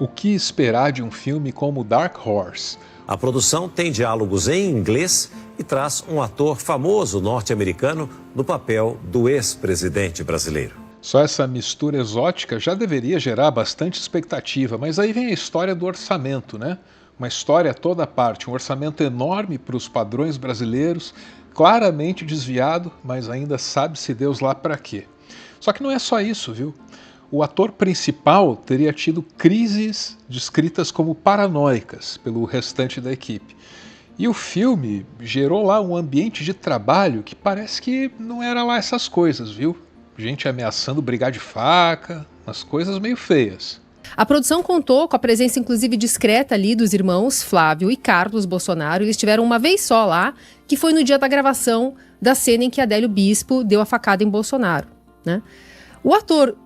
O que esperar de um filme como Dark Horse? A produção tem diálogos em inglês e traz um ator famoso norte-americano no papel do ex-presidente brasileiro. Só essa mistura exótica já deveria gerar bastante expectativa, mas aí vem a história do orçamento, né? Uma história toda à parte, um orçamento enorme para os padrões brasileiros, claramente desviado, mas ainda sabe-se Deus lá para quê. Só que não é só isso, viu? O ator principal teria tido crises descritas como paranoicas pelo restante da equipe. E o filme gerou lá um ambiente de trabalho que parece que não era lá essas coisas, viu? Gente ameaçando brigar de faca, umas coisas meio feias. A produção contou com a presença inclusive discreta ali dos irmãos Flávio e Carlos Bolsonaro. Eles tiveram uma vez só lá, que foi no dia da gravação da cena em que Adélio Bispo deu a facada em Bolsonaro, né? O ator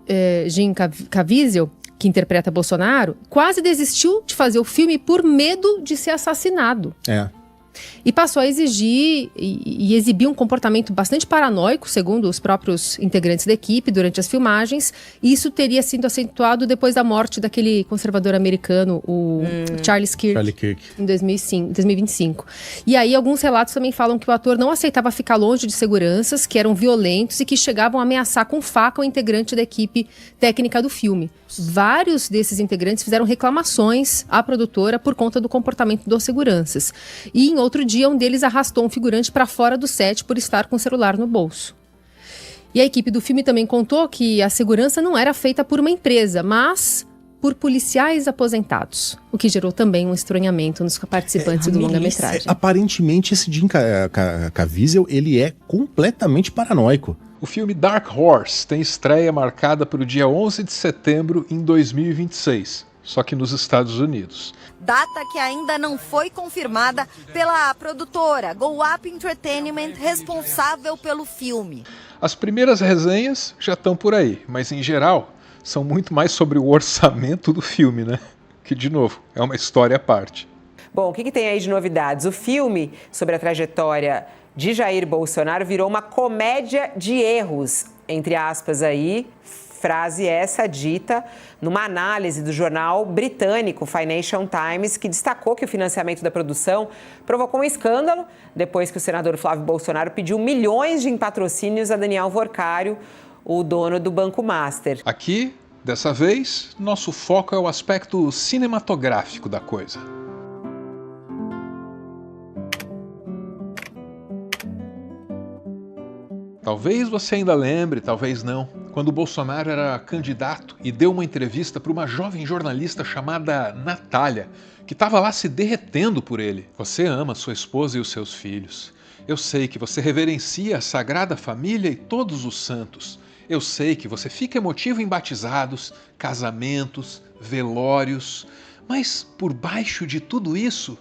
Jim Caviezel, que interpreta Bolsonaro, quase desistiu de fazer o filme por medo de ser assassinado. E passou a exigir e exibir um comportamento bastante paranoico, segundo os próprios integrantes da equipe, durante as filmagens. E isso teria sido acentuado depois da morte daquele conservador americano, o Charles Kirk, em 2025. E aí alguns relatos também falam que o ator não aceitava ficar longe de seguranças, que eram violentos e que chegavam a ameaçar com faca o integrante da equipe técnica do filme. Vários desses integrantes fizeram reclamações à produtora por conta do comportamento dos seguranças. E em outro dia, um deles arrastou um figurante para fora do set por estar com o celular no bolso. E a equipe do filme também contou que a segurança não era feita por uma empresa, mas por policiais aposentados, o que gerou também um estranhamento nos participantes do longa-metragem. Aparentemente, esse Jim Caviezel, ele é completamente paranoico. O filme Dark Horse tem estreia marcada para o dia 11 de setembro em 2026, só que nos Estados Unidos. Data que ainda não foi confirmada pela produtora Go Up Entertainment, responsável pelo filme. As primeiras resenhas já estão por aí, mas em geral são muito mais sobre o orçamento do filme, né? Que, de novo, é uma história à parte. Bom, o que tem aí de novidades? O filme sobre a trajetória de Jair Bolsonaro virou uma comédia de erros, entre aspas aí, frase essa dita numa análise do jornal britânico Financial Times, que destacou que o financiamento da produção provocou um escândalo depois que o senador Flávio Bolsonaro pediu milhões em patrocínios a Daniel Worcário, o dono do Banco Master. Aqui, dessa vez, nosso foco é o aspecto cinematográfico da coisa. Talvez você ainda lembre, talvez não, quando o Bolsonaro era candidato e deu uma entrevista para uma jovem jornalista chamada Natália, que estava lá se derretendo por ele. Você ama sua esposa e os seus filhos. Eu sei que você reverencia a Sagrada Família e todos os santos. Eu sei que você fica emotivo em batizados, casamentos, velórios. Mas por baixo de tudo isso,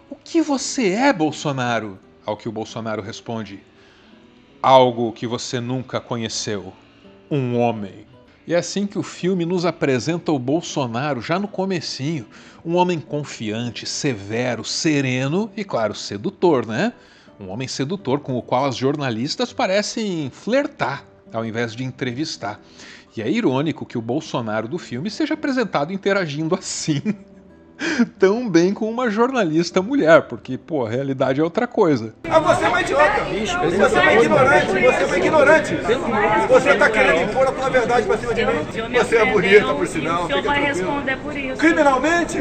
o que você é, Bolsonaro? Ao que o Bolsonaro responde: algo que você nunca conheceu, um homem. E é assim que o filme nos apresenta o Bolsonaro já no comecinho, um homem confiante, severo, sereno e, claro, sedutor, né? Um homem sedutor com o qual as jornalistas parecem flertar, ao invés de entrevistar. E é irônico que o Bolsonaro do filme seja apresentado interagindo assim, tão bem com uma jornalista mulher, porque, pô, a realidade é outra coisa. Você é uma idiota, você é uma ignorante, você é uma ignorante. Você tá querendo impor a tua verdade pra cima de mim. Você é bonita, por sinal. O senhor vai responder por isso. Criminalmente?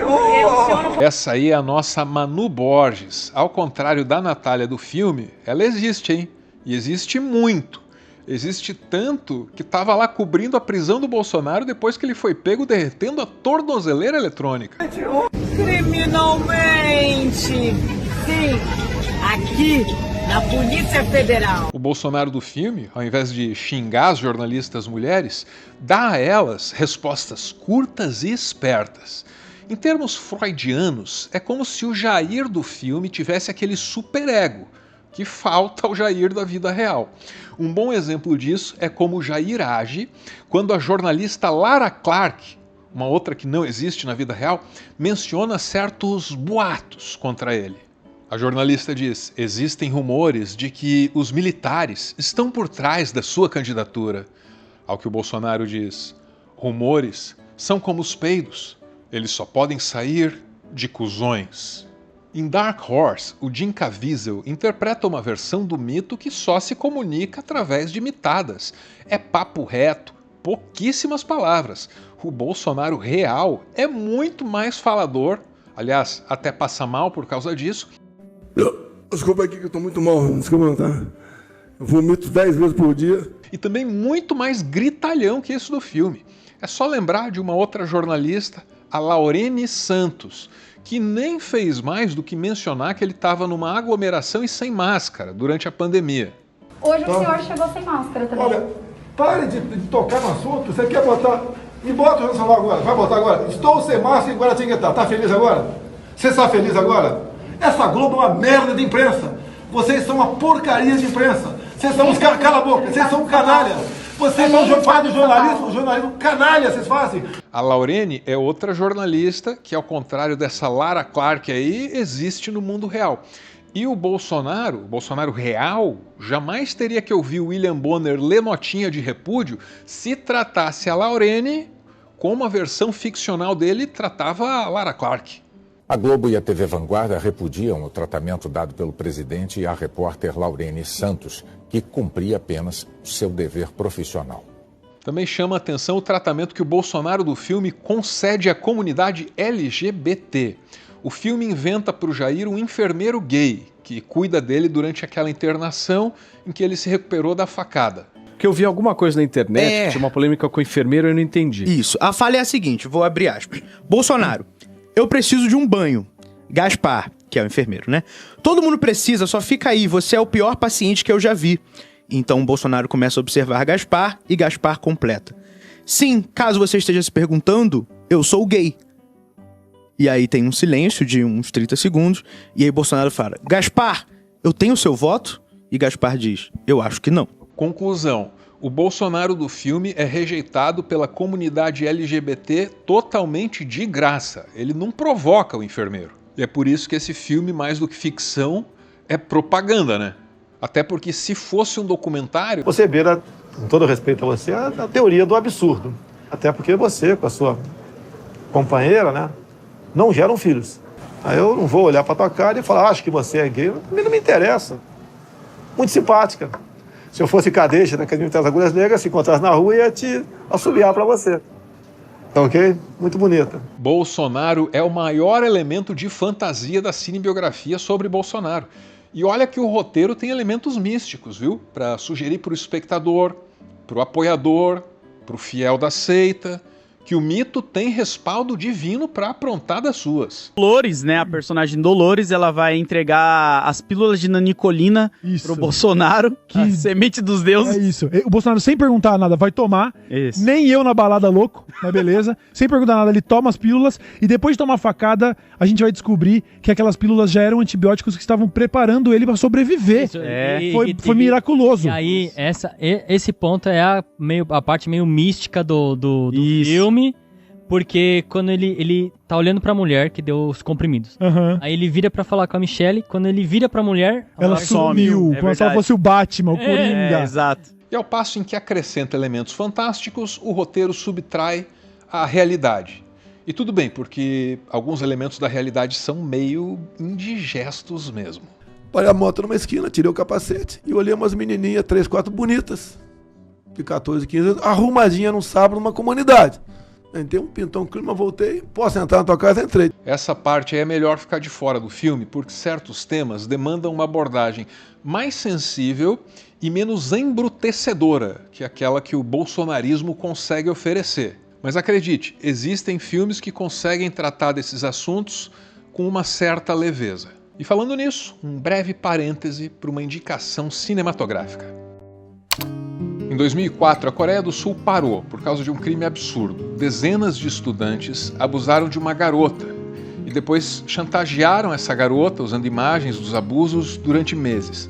Essa aí é a nossa Manu Borges. Ao contrário da Natália do filme, ela existe, hein? E existe muito. Existe tanto que estava lá cobrindo a prisão do Bolsonaro depois que ele foi pego derretendo a tornozeleira eletrônica. Criminalmente! Sim, aqui na Polícia Federal. O Bolsonaro do filme, ao invés de xingar as jornalistas mulheres, dá a elas respostas curtas e espertas. Em termos freudianos, é como se o Jair do filme tivesse aquele superego que falta ao Jair da vida real. Um bom exemplo disso é como o Jair age quando a jornalista Lara Clark, uma outra que não existe na vida real, menciona certos boatos contra ele. A jornalista diz: existem rumores de que os militares estão por trás da sua candidatura. Ao que o Bolsonaro diz: rumores são como os peidos. Eles só podem sair de cuzões. Em Dark Horse, o Jim Caviezel interpreta uma versão do mito que só se comunica através de mitadas. É papo reto, pouquíssimas palavras. O Bolsonaro real é muito mais falador, aliás, até passa mal por causa disso. Desculpa aqui que eu tô muito mal, desculpa, tá? Eu vomito 10 vezes por dia. E também muito mais gritalhão que isso do filme. É só lembrar de uma outra jornalista, a Laurene Santos, que nem fez mais do que mencionar que ele estava numa aglomeração e sem máscara durante a pandemia. Hoje o senhor chegou sem máscara também. Olha, pare de tocar no assunto. Você quer botar... Me bota o nacional agora. Vai botar agora. Estou sem máscara em Guaratinguetá. Tá feliz agora? Você está feliz agora? Essa Globo é uma merda de imprensa. Vocês são uma porcaria de imprensa. Vocês são uns caras... Cala a boca. Vocês são canalha. Vocês fazem jornalismo canalha, vocês fazem. A Laurene é outra jornalista que, ao contrário dessa Lara Clark aí, existe no mundo real. E o Bolsonaro real, jamais teria que ouvir o William Bonner ler notinha de repúdio se tratasse a Laurene como a versão ficcional dele tratava a Lara Clark. A Globo e a TV Vanguarda repudiam o tratamento dado pelo presidente e a repórter Laurene Santos, que cumpria apenas seu dever profissional. Também chama a atenção o tratamento que o Bolsonaro do filme concede à comunidade LGBT. O filme inventa para o Jair um enfermeiro gay, que cuida dele durante aquela internação em que ele se recuperou da facada. Que eu vi alguma coisa na internet, tinha uma polêmica com o enfermeiro e eu não entendi. Isso, a falha é a seguinte, vou abrir aspas. Bolsonaro, eu preciso de um banho. Gaspar, que é o enfermeiro, né? Todo mundo precisa, só fica aí, você é o pior paciente que eu já vi. Então o Bolsonaro começa a observar Gaspar e Gaspar completa. Sim, caso você esteja se perguntando, eu sou gay. E aí tem um silêncio de uns 30 segundos, e aí Bolsonaro fala, Gaspar, eu tenho seu voto? E Gaspar diz, eu acho que não. Conclusão. O Bolsonaro do filme é rejeitado pela comunidade LGBT totalmente de graça. Ele não provoca o enfermeiro. E é por isso que esse filme, mais do que ficção, é propaganda, né? Até porque se fosse um documentário... Você beira, com todo respeito a você, a teoria do absurdo. Até porque você, com a sua companheira, né, não geram filhos. Aí eu não vou olhar pra tua cara e falar, acho que você é gay. Não me interessa. Muito simpática. Se eu fosse cadeixa da Academia das Agulhas Negras, se encontrasse na rua, ia te assobiar pra você. Tá ok? Muito bonita. Bolsonaro é o maior elemento de fantasia da cinebiografia sobre Bolsonaro. E olha que o roteiro tem elementos místicos, viu? Para sugerir para o espectador, para o apoiador, para o fiel da seita, que o mito tem respaldo divino para aprontar das suas. Dolores, né? A personagem Dolores, ela vai entregar as pílulas de nanicolina pro Bolsonaro, a semente dos deuses. É isso. O Bolsonaro, sem perguntar nada, vai tomar. Isso. Nem eu na balada louco, mas beleza. Sem perguntar nada, ele toma as pílulas e depois de tomar a facada, a gente vai descobrir que aquelas pílulas já eram antibióticos que estavam preparando ele para sobreviver. Isso, Foi miraculoso. E aí, esse ponto é a parte meio mística do filme. Porque quando ele tá olhando pra mulher que deu os comprimidos. Aí ele vira pra falar com a Michelle. Quando ele vira pra mulher... Ela sumiu. Como se ela fosse o Batman, o Coringa. Exato. E ao passo em que acrescenta elementos fantásticos, o roteiro subtrai a realidade. E tudo bem, porque alguns elementos da realidade são meio indigestos mesmo. Parei a moto numa esquina, tirei o capacete e olhei umas menininhas, 3, 4 bonitas, de 14, 15 anos, arrumadinha num sábado numa comunidade. Entrei um pintão clima, voltei, posso entrar na tua casa? Entrei. Essa parte aí é melhor ficar de fora do filme, porque certos temas demandam uma abordagem mais sensível e menos embrutecedora que aquela que o bolsonarismo consegue oferecer. Mas acredite, existem filmes que conseguem tratar desses assuntos com uma certa leveza. E falando nisso, um breve parêntese para uma indicação cinematográfica. Em 2004, a Coreia do Sul parou por causa de um crime absurdo. Dezenas de estudantes abusaram de uma garota e depois chantagearam essa garota usando imagens dos abusos durante meses.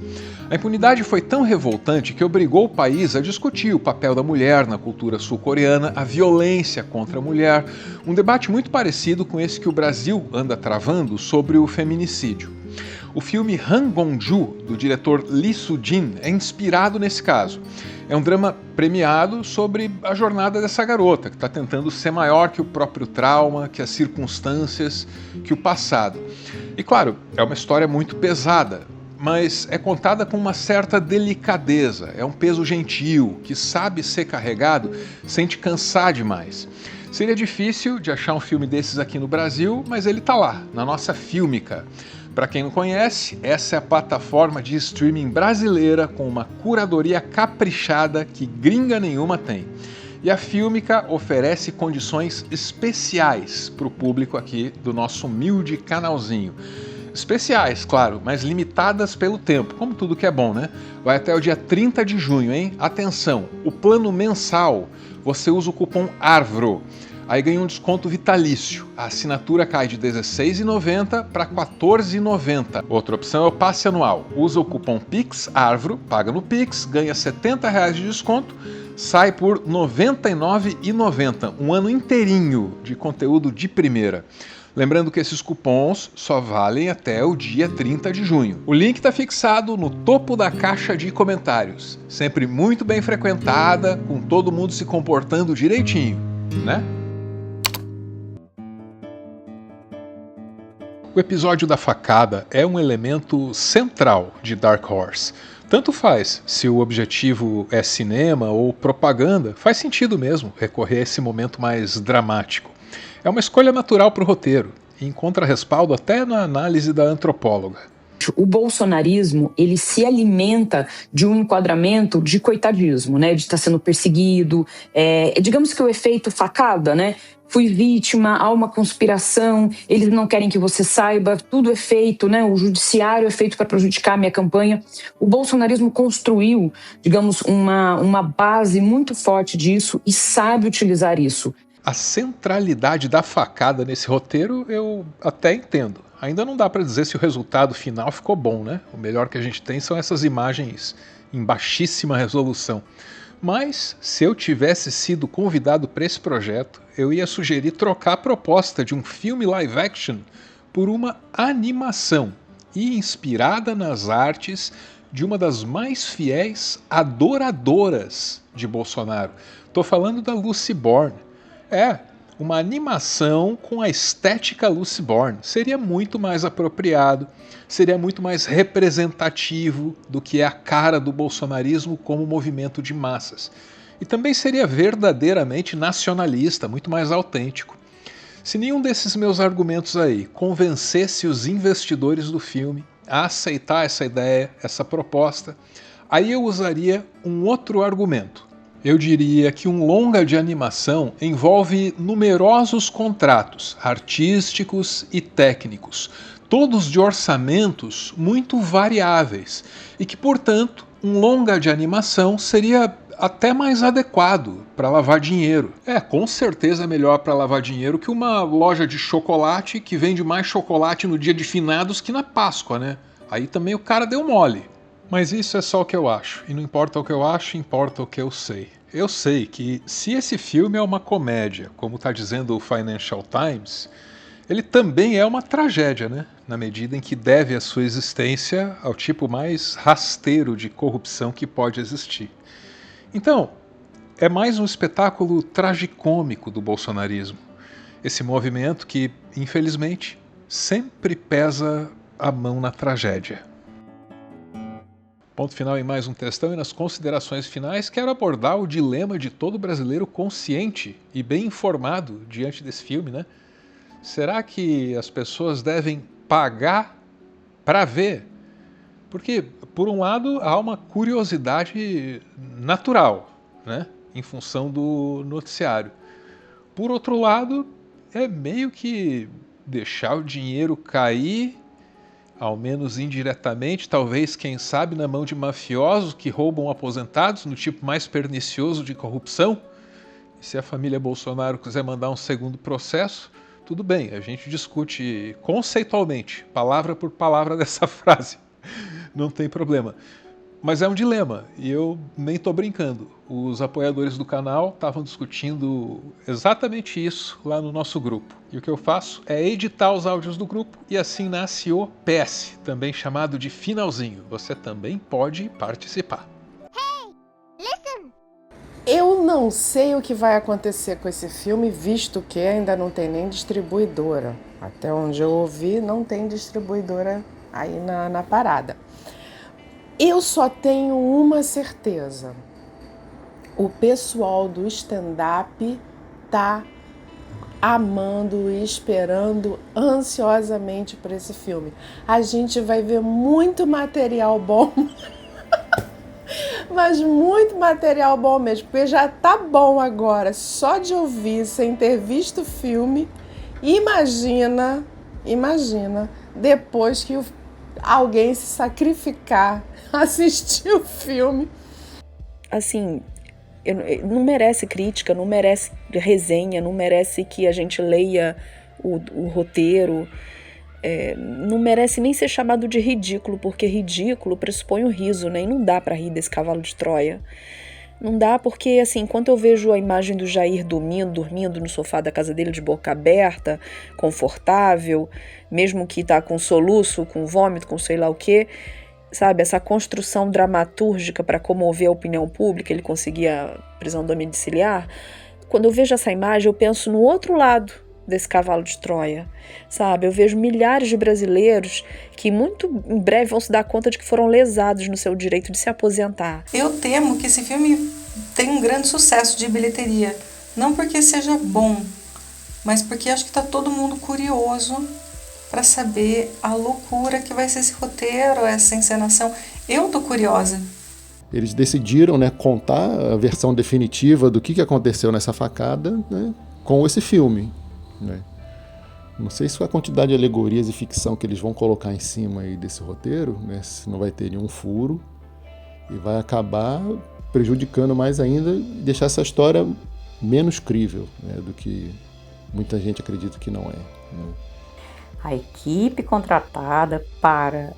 A impunidade foi tão revoltante que obrigou o país a discutir o papel da mulher na cultura sul-coreana, a violência contra a mulher, um debate muito parecido com esse que o Brasil anda travando sobre o feminicídio. O filme Han Gong-ju, do diretor Lee Soo-jin, é inspirado nesse caso. É um drama premiado sobre a jornada dessa garota, que está tentando ser maior que o próprio trauma, que as circunstâncias, que o passado. E claro, é uma história muito pesada, mas é contada com uma certa delicadeza. É um peso gentil, que sabe ser carregado sem te cansar demais. Seria difícil de achar um filme desses aqui no Brasil, mas ele está lá, na nossa Fílmica. Para quem não conhece, essa é a plataforma de streaming brasileira com uma curadoria caprichada que gringa nenhuma tem. E a Fílmica oferece condições especiais para o público aqui do nosso humilde canalzinho. Especiais, claro, mas limitadas pelo tempo, como tudo que é bom, né? Vai até o dia 30 de junho, hein? Atenção, o plano mensal, você usa o cupom ARVRO. Aí ganha um desconto vitalício. A assinatura cai de R$ 16,90 para R$ 14,90. Outra opção é o passe anual. Usa o cupom PIXARVRO, paga no Pix, ganha R$ 70 de desconto, sai por R$ 99,90. Um ano inteirinho de conteúdo de primeira. Lembrando que esses cupons só valem até o dia 30 de junho. O link está fixado no topo da caixa de comentários. Sempre muito bem frequentada, com todo mundo se comportando direitinho, né? O episódio da facada é um elemento central de Dark Horse. Tanto faz se o objetivo é cinema ou propaganda, faz sentido mesmo recorrer a esse momento mais dramático. É uma escolha natural para o roteiro e encontra respaldo até na análise da antropóloga. O bolsonarismo, ele se alimenta de um enquadramento de coitadismo, né? De estar sendo perseguido. Digamos que o efeito facada, né? Fui vítima, há uma conspiração, eles não querem que você saiba, tudo é feito, né? O judiciário é feito para prejudicar a minha campanha. O bolsonarismo construiu, digamos, uma base muito forte disso e sabe utilizar isso. A centralidade da facada nesse roteiro eu até entendo. Ainda não dá para dizer se o resultado final ficou bom, né? O melhor que a gente tem são essas imagens em baixíssima resolução. Mas, se eu tivesse sido convidado para esse projeto, eu ia sugerir trocar a proposta de um filme live action por uma animação e inspirada nas artes de uma das mais fiéis adoradoras de Bolsonaro. Estou falando da Lucy Borne. Uma animação com a estética Lucy Borne seria muito mais apropriado, seria muito mais representativo do que é a cara do bolsonarismo como movimento de massas. E também seria verdadeiramente nacionalista, muito mais autêntico. Se nenhum desses meus argumentos aí convencesse os investidores do filme a aceitar essa ideia, essa proposta, aí eu usaria um outro argumento. Eu diria que um longa de animação envolve numerosos contratos artísticos e técnicos, todos de orçamentos muito variáveis, e que, portanto, um longa de animação seria até mais adequado para lavar dinheiro. Com certeza melhor para lavar dinheiro que uma loja de chocolate que vende mais chocolate no dia de finados que na Páscoa, né? Aí também o cara deu mole. Mas isso é só o que eu acho, e não importa o que eu acho, importa o que eu sei. Eu sei que se esse filme é uma comédia, como está dizendo o Financial Times, ele também é uma tragédia, né? Na medida em que deve a sua existência ao tipo mais rasteiro de corrupção que pode existir. Então, é mais um espetáculo tragicômico do bolsonarismo. Esse movimento que, infelizmente, sempre pesa a mão na tragédia. Ponto final em mais um textão, e nas considerações finais quero abordar o dilema de todo brasileiro consciente e bem informado diante desse filme, né? Será que as pessoas devem pagar para ver? Porque, por um lado, há uma curiosidade natural, né? Em função do noticiário. Por outro lado, é meio que deixar o dinheiro cair, ao menos indiretamente, talvez, quem sabe, na mão de mafiosos que roubam aposentados, no tipo mais pernicioso de corrupção. E se a família Bolsonaro quiser mandar um segundo processo, tudo bem, a gente discute conceitualmente, palavra por palavra dessa frase, não tem problema. Mas é um dilema, e eu nem tô brincando. Os apoiadores do canal estavam discutindo exatamente isso lá no nosso grupo. E o que eu faço é editar os áudios do grupo e assim nasce o PS, também chamado de finalzinho. Você também pode participar. Eu não sei o que vai acontecer com esse filme, visto que ainda não tem nem distribuidora. Até onde eu ouvi, não tem distribuidora aí na parada. Eu só tenho uma certeza. O pessoal do stand-up tá amando e esperando ansiosamente por esse filme. A gente vai ver muito material bom, mas muito material bom mesmo, porque já tá bom agora, só de ouvir, sem ter visto o filme. Imagina, depois que alguém se sacrificar, assistir o filme. Assim, não merece crítica, não merece resenha, não merece que a gente leia o roteiro, não merece nem ser chamado de ridículo, porque ridículo pressupõe o riso, né? E não dá pra rir desse cavalo de Troia. Não dá porque, assim, enquanto eu vejo a imagem do Jair dormindo no sofá da casa dele de boca aberta, confortável, mesmo que tá com soluço, com vômito, com sei lá o quê, sabe, essa construção dramatúrgica para comover a opinião pública, ele conseguia prisão domiciliar. Quando eu vejo essa imagem, eu penso no outro lado desse cavalo de Troia, sabe? Eu vejo milhares de brasileiros que muito em breve vão se dar conta de que foram lesados no seu direito de se aposentar. Eu temo que esse filme tenha um grande sucesso de bilheteria, não porque seja bom, mas porque acho que está todo mundo curioso para saber a loucura que vai ser esse roteiro, essa encenação. Eu tô curiosa. Eles decidiram, né, contar a versão definitiva do que aconteceu nessa facada, né, com esse filme. Né? Não sei se a quantidade de alegorias e ficção que eles vão colocar em cima aí desse roteiro, né, se não vai ter nenhum furo e vai acabar prejudicando mais ainda e deixar essa história menos crível, né, do que muita gente acredita que não é. Né? A equipe contratada para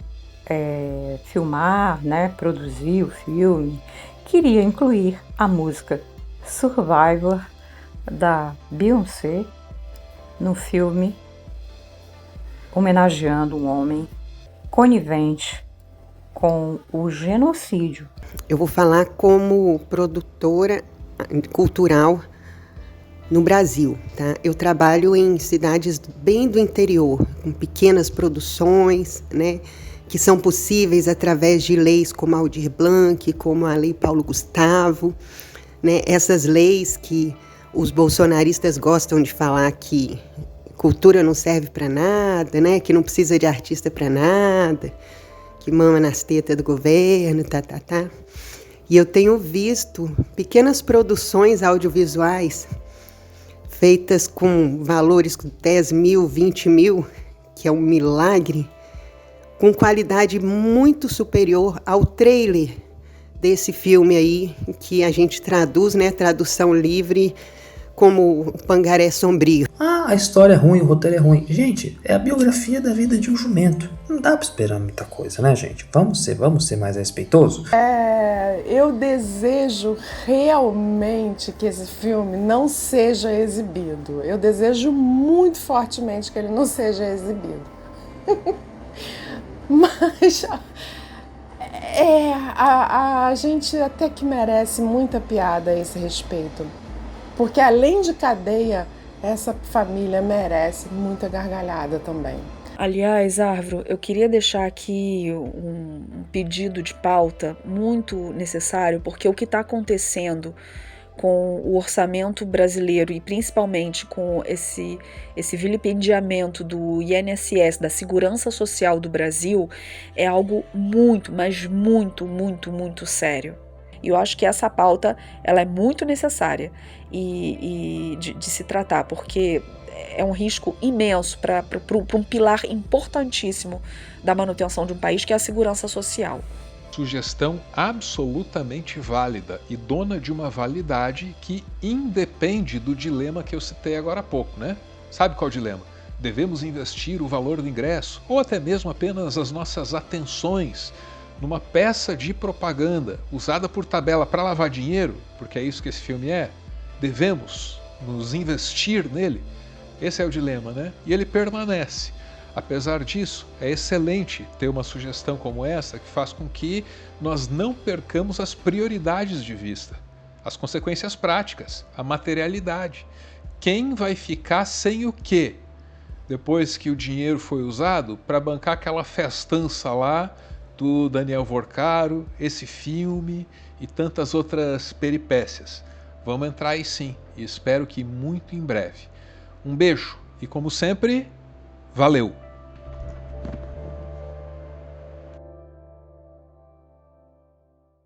filmar, né, produzir o filme, queria incluir a música Survivor da Beyoncé no filme, homenageando um homem conivente com o genocídio. Eu vou falar como produtora cultural no Brasil, tá? Eu trabalho em cidades bem do interior, com pequenas produções, né, que são possíveis através de leis como a Aldir Blanc, como a Lei Paulo Gustavo, né? Essas leis que os bolsonaristas gostam de falar que cultura não serve para nada, né? Que não precisa de artista para nada, que mama nas tetas do governo, E eu tenho visto pequenas produções audiovisuais feitas com valores de 10 mil, 20 mil, que é um milagre, com qualidade muito superior ao trailer desse filme aí, que a gente traduz, né, tradução livre, como o Pangaré Sombrio. Ah, a história é ruim, o roteiro é ruim. Gente, é a biografia da vida de um jumento. Não dá pra esperar muita coisa, né, gente? Vamos ser mais respeitosos. Eu desejo realmente que esse filme não seja exibido. Eu desejo muito fortemente que ele não seja exibido. Mas a gente até que merece muita piada a esse respeito. Porque além de cadeia, essa família merece muita gargalhada também. Aliás, Arvro, eu queria deixar aqui um pedido de pauta muito necessário, porque o que está acontecendo com o orçamento brasileiro e principalmente com esse vilipendiamento do INSS, da Segurança Social do Brasil, é algo muito, mas muito, muito, muito sério. E eu acho que essa pauta ela é muito necessária de se tratar, porque é um risco imenso para um pilar importantíssimo da manutenção de um país, que é a segurança social. Sugestão absolutamente válida e dona de uma validade que independe do dilema que eu citei agora há pouco, né? Sabe qual é o dilema? Devemos investir o valor do ingresso ou até mesmo apenas as nossas atenções numa peça de propaganda usada por tabela para lavar dinheiro, porque é isso que esse filme é, devemos nos investir nele? Esse é o dilema, né? E ele permanece. Apesar disso, é excelente ter uma sugestão como essa que faz com que nós não percamos as prioridades de vista, as consequências práticas, a materialidade. Quem vai ficar sem o quê? Depois que o dinheiro foi usado para bancar aquela festança lá do Daniel Vorcaro, esse filme e tantas outras peripécias. Vamos entrar aí sim, e espero que muito em breve. Um beijo e, como sempre, valeu!